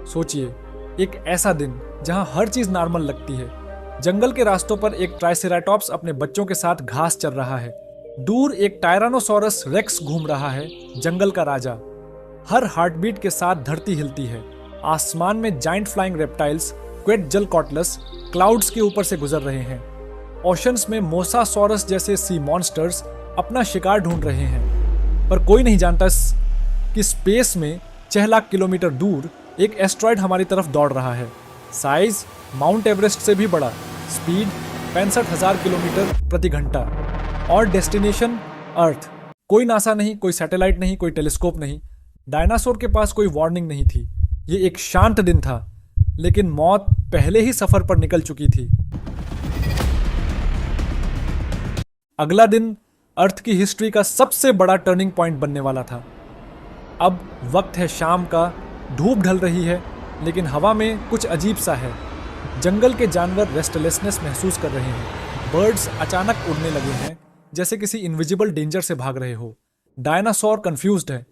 सोचिए, एक ऐसा दिन जहां हर चीज नॉर्मल लगती है। जंगल के रास्तों पर एक ट्राइसेराटॉप्स अपने बच्चों के साथ घास चर रहा है। दूर एक टायरानोसोरस रेक्स घूम रहा है, जंगल का राजा। हर हार्टबीट के साथ धरती हिलती है। आसमान में जाइंट फ्लाइंग रेप्टाइल्स क्वेटजलकॉटलस क्लाउड्स के ऊपर से गुजर रहे हैं। ओशंस में मोसासॉरस जैसे सी मॉन्स्टर्स अपना शिकार ढूंढ रहे हैं। पर कोई नहीं जानता कि स्पेस में 6 लाख किलोमीटर दूर एक एस्ट्रॉयड हमारी तरफ दौड़ रहा है। साइज माउंट एवरेस्ट से भी बड़ा, स्पीड 65,000 किलोमीटर प्रति घंटा, और डेस्टिनेशन अर्थ। कोई नासा नहीं, कोई सैटेलाइट नहीं, कोई टेलीस्कोप नहीं। डायनासोर के पास कोई वार्निंग नहीं थी। ये एक शांत दिन था, लेकिन मौत पहले ही सफर पर निकल चुकी थी। अगला दिन अर्थ की हिस्ट्री का सबसे बड़ा टर्निंग पॉइंट बनने वाला था। अब वक्त है शाम का, धूप ढल रही है, लेकिन हवा में कुछ अजीब सा है। जंगल के जानवर रेस्टलेसनेस महसूस कर रहे हैं। बर्ड्स अचानक उड़ने लगे हैं, जैसे किसी इनविजिबल डेंजर से भाग रहे हो। डायनासोर कंफ्यूज्ड है।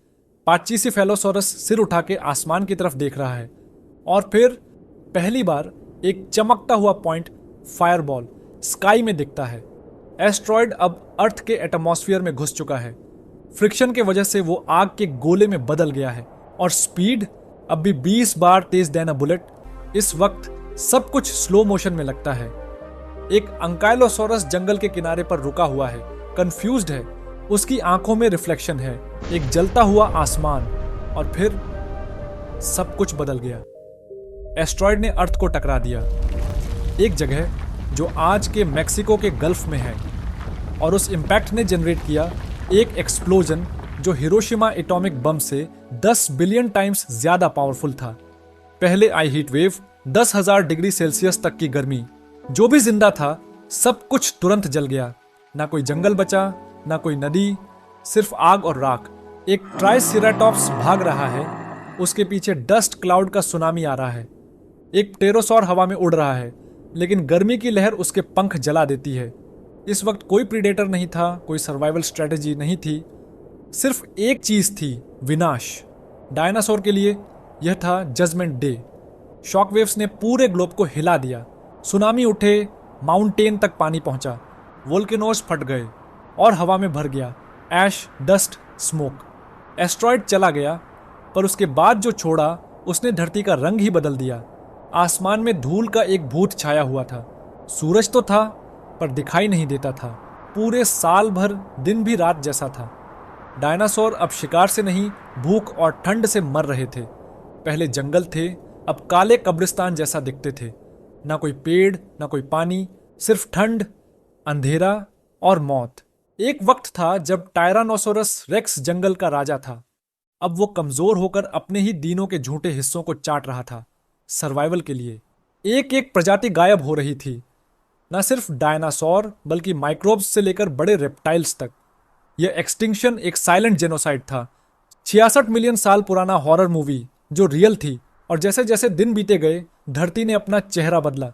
पाचीसीफेलोसोरस सिर उठा के आसमान की तरफ देख रहा है। और फिर पहली बार एक चमकता हुआ पॉइंट, फायरबॉल, स्काई में दिखता है। एस्ट्रॉयड अब अर्थ के एटमॉस्फेयर में घुस चुका है। फ्रिक्शन के वजह से वो आग के गोले में बदल गया है, और स्पीड अब भी 20 बार तेज देना बुलेट। इस वक्त सब कुछ स्लो मोशन में लगता है। एक अंकाइलोसोरस जंगल के किनारे पर रुका हुआ है, कंफ्यूज्ड है। उसकी आंखों में रिफ्लेक्शन है, एक जलता हुआ आसमान, और फिर सब कुछ बदल गया। एस्ट्रॉयड ने अर्थ को टकरा दिया, एक जगह जो आज के मेक्सिको के गल्फ में है, और उस इम्पैक्ट ने जनरेट किया एक एक्सप्लोजन जो हिरोशिमा एटॉमिक बम से 10 बिलियन टाइम्स ज्यादा पावरफुल था। पहले आई हीट वेव, 10,000 डिग्री सेल्सियस तक की गर्मी। जो भी जिंदा था सब कुछ तुरंत जल गया। ना कोई जंगल बचा, ना कोई नदी, सिर्फ आग और राख। एक ट्राइसेराटॉप्स भाग रहा है, उसके पीछे डस्ट क्लाउड का सुनामी आ रहा है। एक प्टेरोसॉर हवा में उड़ रहा है, लेकिन गर्मी की लहर उसके पंख जला देती है। इस वक्त कोई प्रीडेटर नहीं था, कोई सर्वाइवल स्ट्रेटेजी नहीं थी, सिर्फ एक चीज थी, विनाश। डायनासोर के लिए यह था जजमेंट डे। शॉकवेव्स ने पूरे ग्लोब को हिला दिया। सुनामी उठे, माउंटेन तक पानी पहुंचा, वोल्केनोज फट गए और हवा में भर गया ऐश, डस्ट, स्मोक। एस्ट्रॉयड चला गया, पर उसके बाद जो छोड़ा उसने धरती का रंग ही बदल दिया। आसमान में धूल का एक भूत छाया हुआ था। सूरज तो था, पर दिखाई नहीं देता था। पूरे साल भर दिन भी रात जैसा था। डायनासोर अब शिकार से नहीं, भूख और ठंड से मर रहे थे। पहले जंगल थे, अब काले कब्रिस्तान जैसा दिखते थे। ना कोई पेड़, ना कोई पानी, सिर्फ ठंड, अंधेरा और मौत। एक वक्त था जब टायरानोसोरस रेक्स जंगल का राजा था। अब वो कमजोर होकर अपने ही दीनों के झूठे हिस्सों को चाट रहा था, सर्वाइवल के लिए। एक एक प्रजाति गायब हो रही थी, न सिर्फ डायनासोर बल्कि माइक्रोब्स से लेकर बड़े रेप्टाइल्स तक। यह एक्सटिंक्शन एक साइलेंट जेनोसाइड था। 66 मिलियन साल पुराना हॉरर मूवी जो रियल थी। और जैसे जैसे दिन बीते गए, धरती ने अपना चेहरा बदला।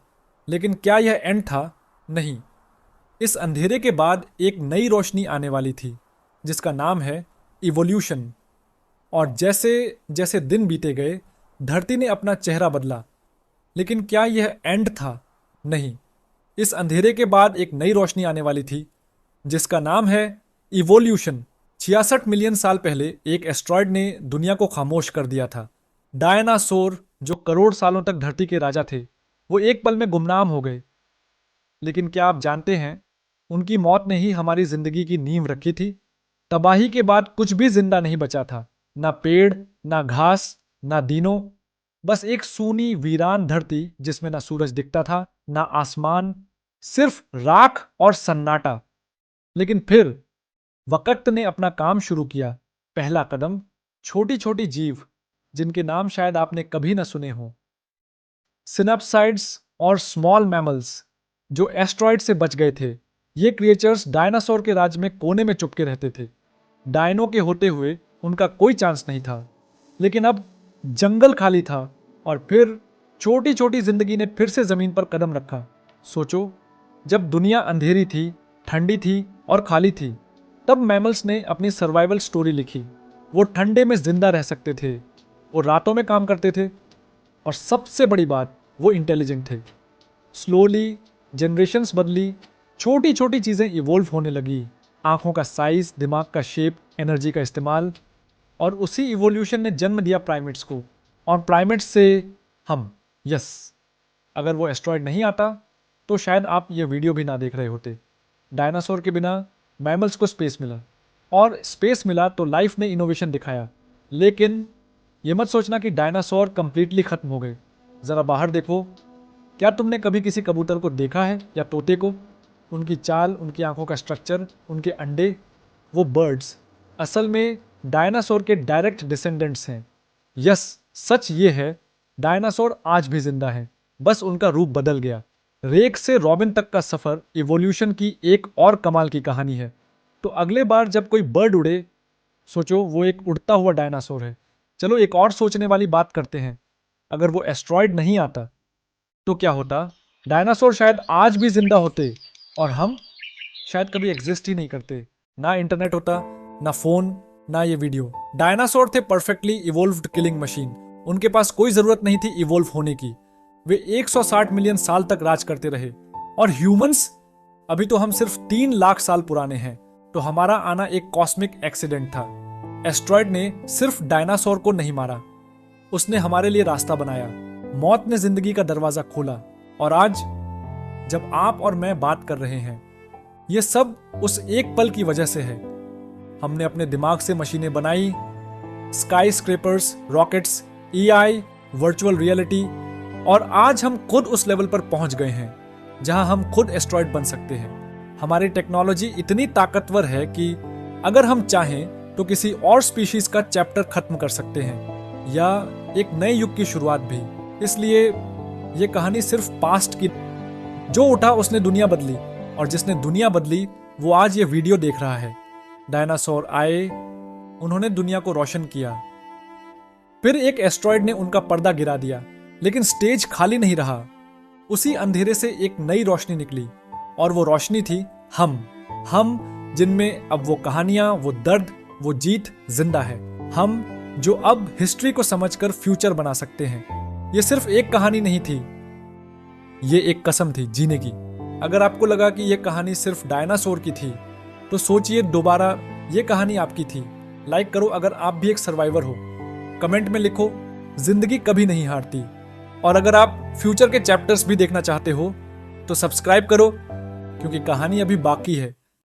लेकिन क्या यह एंड था? नहीं। इस अंधेरे के बाद एक नई रोशनी आने वाली थी, जिसका नाम है इवोल्यूशन। और जैसे जैसे दिन बीते गए, धरती ने अपना चेहरा बदला। लेकिन क्या यह एंड था? नहीं। इस अंधेरे के बाद एक नई रोशनी आने वाली थी, जिसका नाम है इवोल्यूशन। 66 मिलियन साल पहले एक एस्ट्रॉयड ने दुनिया को खामोश कर दिया था। डायनासोर, जो करोड़ सालों तक धरती के राजा थे, वो एक पल में गुमनाम हो गए। लेकिन क्या आप जानते हैं, उनकी मौत ने ही हमारी जिंदगी की नींव रखी थी। तबाही के बाद कुछ भी जिंदा नहीं बचा था। ना पेड़, ना घास, ना दीनों। बस एक सूनी वीरान धरती जिसमें ना सूरज दिखता था, ना आसमान, सिर्फ राख और सन्नाटा। लेकिन फिर वक़्त ने अपना काम शुरू किया। पहला कदम, छोटी छोटी जीव जिनके नाम शायद आपने कभी ना सुने हों। सिनेप्साइड्स और स्मॉल मैमल्स जो एस्ट्रॉयड से बच गए थे। ये क्रिएचर्स डायनासोर के राज में कोने में चुपके रहते थे। डायनो के होते हुए उनका कोई चांस नहीं था। लेकिन अब जंगल खाली था, और फिर छोटी छोटी जिंदगी ने फिर से जमीन पर कदम रखा। सोचो, जब दुनिया अंधेरी थी, ठंडी थी और खाली थी, तब मैमल्स ने अपनी सर्वाइवल स्टोरी लिखी। वो ठंडे में जिंदा रह सकते थे, वो रातों में काम करते थे, और सबसे बड़ी बात, वो इंटेलिजेंट थे। स्लोली जनरेशन्स बदली, छोटी छोटी चीज़ें इवोल्व होने लगी। आँखों का साइज, दिमाग का शेप, एनर्जी का इस्तेमाल, और उसी इवोल्यूशन ने जन्म दिया प्राइमेट्स को, और प्राइमेट्स से हम। यस, अगर वो एस्ट्रॉयड नहीं आता तो शायद आप ये वीडियो भी ना देख रहे होते। डायनासोर के बिना मैमल्स को स्पेस मिला, और स्पेस मिला तो लाइफ ने इनोवेशन दिखाया। लेकिन ये मत सोचना कि डायनासोर कंप्लीटली खत्म हो गए। ज़रा बाहर देखो, क्या तुमने कभी किसी कबूतर को देखा है या तोते को? उनकी चाल, उनकी आंखों का स्ट्रक्चर, उनके अंडे, वो बर्ड्स असल में डायनासोर के डायरेक्ट डिसेंडेंट्स हैं। यस, सच ये है, डायनासोर आज भी जिंदा है, बस उनका रूप बदल गया। रेक से रॉबिन तक का सफर इवोल्यूशन की एक और कमाल की कहानी है। तो अगले बार जब कोई बर्ड उड़े, सोचो वो एक उड़ता हुआ डायनासोर है। चलो एक और सोचने वाली बात करते हैं। अगर वो एस्ट्रॉयड नहीं आता तो क्या होता? डायनासोर शायद आज भी जिंदा होते, और हम शायद कभी एग्जिस्ट ही नहीं करते। ना इंटरनेट होता, ना फोन, ना ये वीडियो। डायनासोर थे परफेक्टली इवोल्व्ड किलिंग मशीन। उनके पास कोई जरूरत नहीं थी इवोल्व होने की। वे 160 मिलियन साल तक राज करते रहे। और ह्यूमंस, अभी तो हम सिर्फ 3 लाख साल पुराने हैं। तो हमारा आना एक कॉस्मिक एक्सीडेंट था। एस्ट्रॉयड ने सिर्फ डायनासोर को नहीं मारा, उसने हमारे लिए रास्ता बनाया। मौत ने जिंदगी का दरवाजा खोला, और आज जब आप और मैं बात कर रहे हैं, ये सब उस एक पल की वजह से है। हमने अपने दिमाग से मशीनें बनाई, sky scrapers, rockets, AI, virtual reality, और आज हम खुद उस लेवल पर पहुंच गए हैं जहां हम खुद एस्ट्रॉयड बन सकते हैं। हमारी टेक्नोलॉजी इतनी ताकतवर है कि अगर हम चाहें तो किसी और स्पीशीज का चैप्टर खत्म कर सकते हैं, या एक नए युग की शुरुआत भी। इसलिए ये कहानी सिर्फ पास्ट की। जो उठा उसने दुनिया बदली, और जिसने दुनिया बदली वो आज ये वीडियो देख रहा है। डायनासोर आए, उन्होंने दुनिया को रोशन किया। फिर एक एस्ट्रॉयड ने उनका पर्दा गिरा दिया, लेकिन स्टेज खाली नहीं रहा। उसी अंधेरे से एक नई रोशनी निकली, और वो रोशनी थी हम जिनमें अब वो कहानियां, वो दर्द, वो जीत जिंदा है। हम जो अब हिस्ट्री को समझकर फ्यूचर बना सकते हैं। ये सिर्फ एक कहानी नहीं थी, ये एक कसम थी जीने की। अगर आपको लगा कि ये कहानी सिर्फ डायनासोर की थी, तो सोचिए दोबारा, ये कहानी आपकी थी। लाइक करो अगर आप भी एक सर्वाइवर हो। कमेंट में लिखो, जिंदगी कभी नहीं हारती। और अगर आप फ्यूचर के चैप्टर्स भी देखना चाहते हो तो सब्सक्राइब करो, क्योंकि कहानी अभी बाकी है।